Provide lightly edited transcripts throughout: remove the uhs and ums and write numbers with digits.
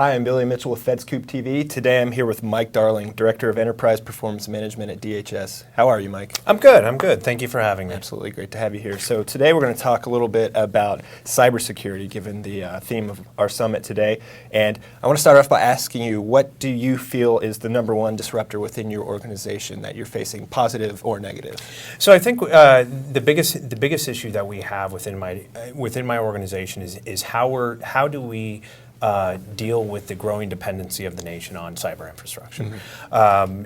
Hi, I'm Billy Mitchell with FedScoop TV. Today I'm here with Mike Darling, Director of Enterprise Performance Management at DHS. How are you, Mike? I'm good. Thank you for having me. Absolutely, great to have you here. So today we're going to talk a little bit about cybersecurity, given the theme of our summit today. And I want to start off by asking you, what do you feel is the #1 disruptor within your organization that you're facing, positive or negative? So I think the biggest issue that we have within my organization is how do we deal with the growing dependency of the nation on cyber infrastructure. Mm-hmm.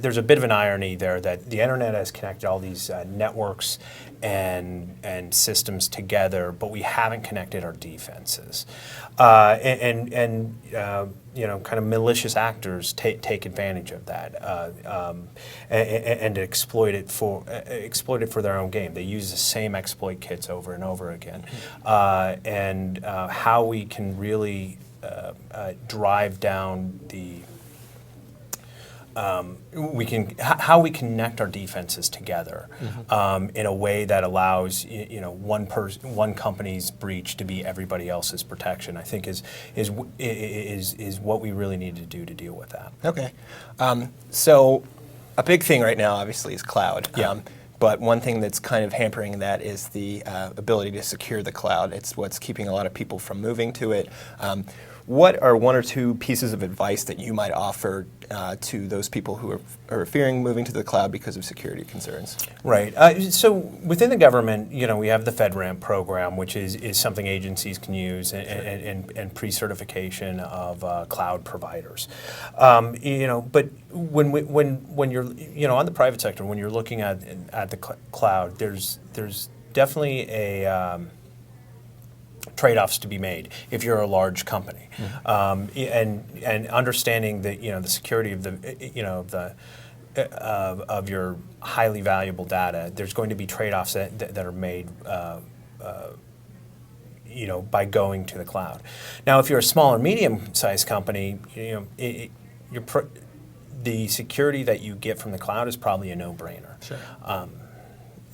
There's a bit of an irony there that the internet has connected all these networks and systems together, but we haven't connected our defenses. Kind of malicious actors take advantage of that and exploit it for their own game. They use the same exploit kits over and over again, how we can really drive down the how we connect our defenses together in a way that allows one company's breach to be everybody else's protection. I think is what we really need to do to deal with that. Okay, so a big thing right now, obviously, is cloud. Yeah. But one thing that's kind of hampering that is the ability to secure the cloud. It's what's keeping a lot of people from moving to it. What are one or two pieces of advice that you might offer to those people who are fearing moving to the cloud because of security concerns? Right. So within the government, we have the FedRAMP program, which is something agencies can use, and pre-certification of cloud providers. But when you're on the private sector, when you're looking at the cloud, there's definitely a trade-offs to be made if you're a large company, and understanding that the security of of your highly valuable data. There's going to be trade-offs that are made by going to the cloud. Now, if you're a small or medium-sized company, the security that you get from the cloud is probably a no-brainer. Sure.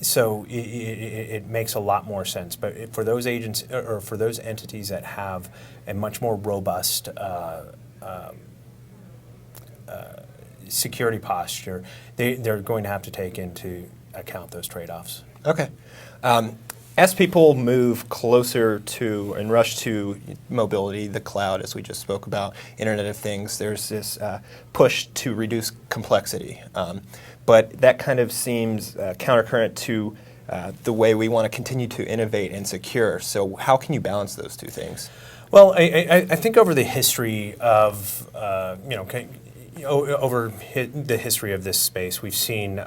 So it makes a lot more sense. But for those agents or for those entities that have a much more robust security posture, they're going to have to take into account those trade-offs. Okay. As people move closer to and rush to mobility, the cloud, as we just spoke about, Internet of Things, there's this push to reduce complexity. But that kind of seems countercurrent to the way we want to continue to innovate and secure. So how can you balance those two things? Well, I think over the history of, over the history of this space, we've seen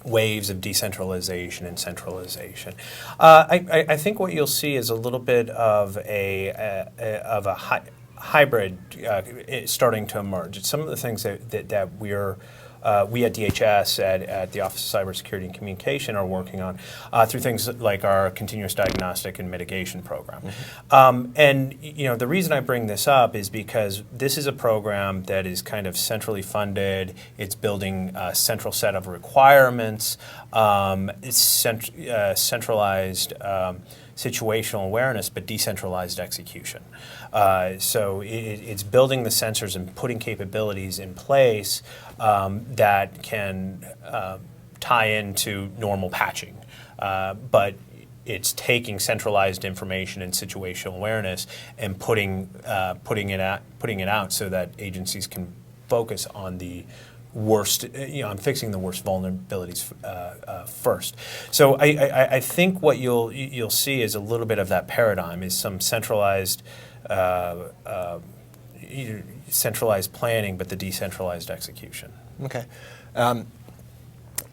waves of decentralization and centralization. I think what you'll see is a little bit of a hybrid starting to emerge. Some of the things that we at DHS at the Office of Cybersecurity and Communication are working on through things like our continuous diagnostic and mitigation program. The reason I bring this up is because this is a program that is kind of centrally funded. It's building a central set of requirements. It's centralized situational awareness, but decentralized execution. So it's building the sensors and putting capabilities in place that can tie into normal patching. But it's taking centralized information and situational awareness and putting it out so that agencies can focus on the worst, on fixing the worst vulnerabilities first. So I think what you'll see is a little bit of that paradigm, is some centralized planning, but the decentralized execution. Okay.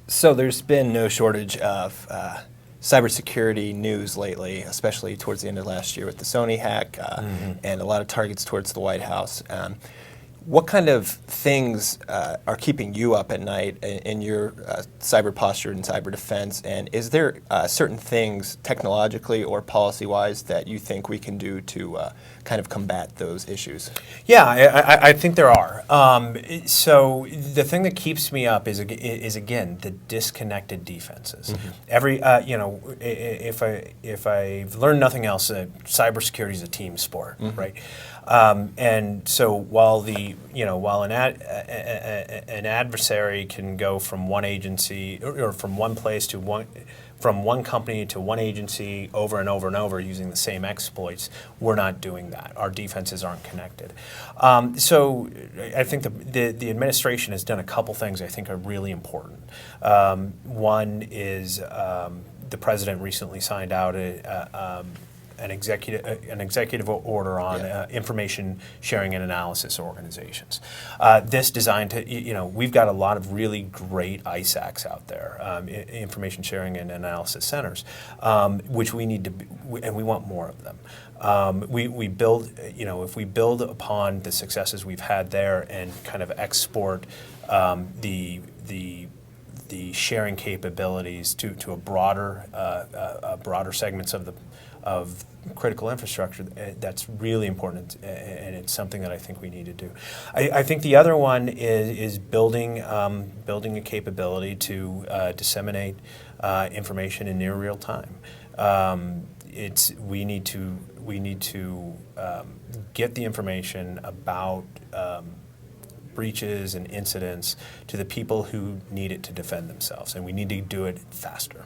So there's been no shortage of cybersecurity news lately, especially towards the end of last year with the Sony hack and a lot of targets towards the White House. What kind of things are keeping you up at night in your cyber posture and cyber defense? And is there certain things technologically or policy-wise that you think we can do to kind of combat those issues? Yeah, I think there are. So the thing that keeps me up is again the disconnected defenses. Every if I've learned nothing else, cybersecurity is a team sport, right? And so while an adversary can go from one agency or from one place to from one company to one agency over and over and over using the same exploits, we're not doing that. Our defenses aren't connected. So I think the administration has done a couple things I think are really important. One is the president recently signed out an executive order on information sharing and analysis organizations. This designed to, we've got a lot of really great ISACs out there, information sharing and analysis centers, which we need to, and we want more of them. We build, if we build upon the successes we've had there and kind of export the sharing capabilities to a broader segments of critical infrastructure, that's really important, and it's something that I think we need to do. I think the other one is building a capability to disseminate information in near real time. We need to get the information about breaches and incidents to the people who need it to defend themselves, and we need to do it faster.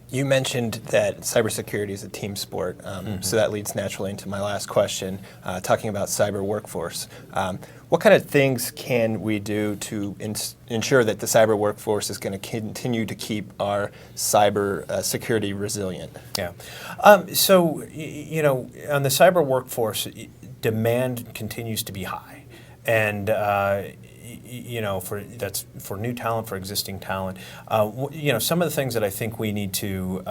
You mentioned that cybersecurity is a team sport, so that leads naturally into my last question, talking about cyber workforce. What kind of things can we do to ensure that the cyber workforce is going to continue to keep our cyber security resilient? Yeah. So, on the cyber workforce, demand continues to be high. And for new talent, for existing talent, some of the things that I think we need to,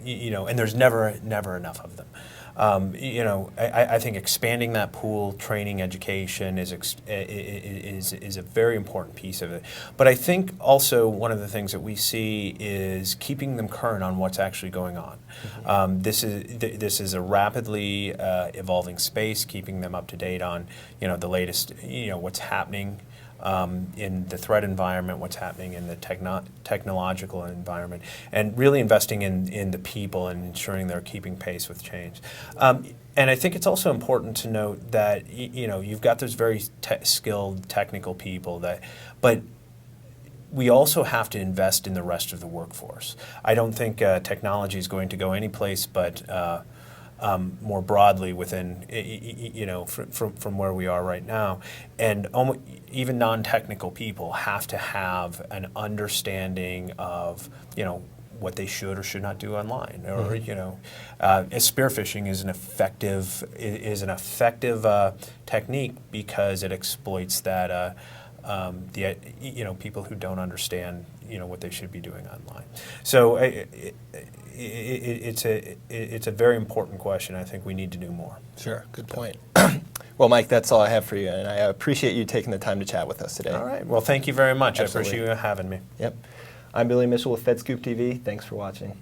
and there's never enough of them. I think expanding that pool, training, education is a very important piece of it. But I think also one of the things that we see is keeping them current on what's actually going on. This is a rapidly evolving space. Keeping them up to date on the latest, what's happening in the threat environment, what's happening in the technological environment, and really investing in the people and ensuring they're keeping pace with change. And I think it's also important to note that you've got those very skilled technical people but we also have to invest in the rest of the workforce. I don't think technology is going to go any place but more broadly within, from where we are right now. And even non-technical people have to have an understanding of, what they should or should not do online. Or, spear phishing is an effective technique because it exploits that people who don't understand what they should be doing online. So it's a very important question. I think we need to do more. Sure, good point. Well, Mike, that's all I have for you, and I appreciate you taking the time to chat with us today. All right. Well, thank you very much. Absolutely. I appreciate you having me. Yep. I'm Billy Mitchell with FedScoop TV. Thanks for watching.